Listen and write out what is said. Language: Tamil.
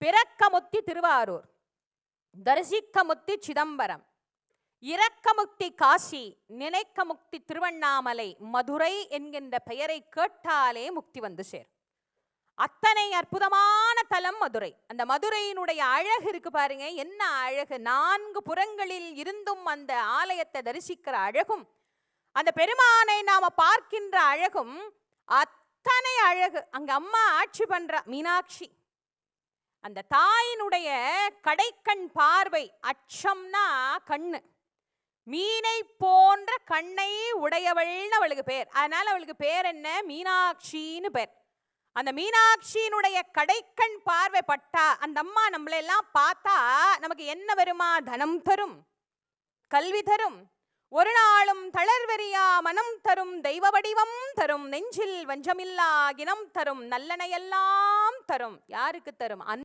பிறக்கமுத்தி திருவாரூர், தரிசிக்கமுத்தி சிதம்பரம், இரக்கமுக்தி காசி, நினைக்கமுக்தி திருவண்ணாமலை, மதுரை என்கின்ற பெயரை கேட்டாலே முக்தி வந்து சேர். அத்தனை அற்புதமான தலம் மதுரை. அந்த மதுரையினுடைய அழகு இருக்கு பாருங்க, என்ன அழகு! 4 புறங்களில் இருந்தும் அந்த ஆலயத்தை தரிசிக்கிற அழகும், அந்த பெருமானை நாம பார்க்கின்ற அழகும் அத்தனை அழகு. அங்க அம்மா ஆட்சி பண்ற மீனாட்சி. அந்த தாயினுடைய கடைக்கண் பார்வை, அச்சம்னா கண்ணு, மீனை போன்ற கண்ணை உடையவள்னு அவளுக்கு பேர். அதனால அவளுக்கு பேர் என்ன? மீனாட்சின்னு பேர். அந்த மீனாட்சியினுடைய கடைக்கண் பார்வை பட்டா அந்த அம்மா நம்மளை எல்லாம் பார்த்தா நமக்கு என்ன வருமா? தனம் தரும், கல்வி தரும், ஒரு நாளும் தளர்வெறியா மனம் தரும், தெய்வ வடிவம் தரும், நெஞ்சில் வஞ்சமில்லா இனம் தரும், நல்லனையெல்லாம் தரும். யாருக்கு தரும்?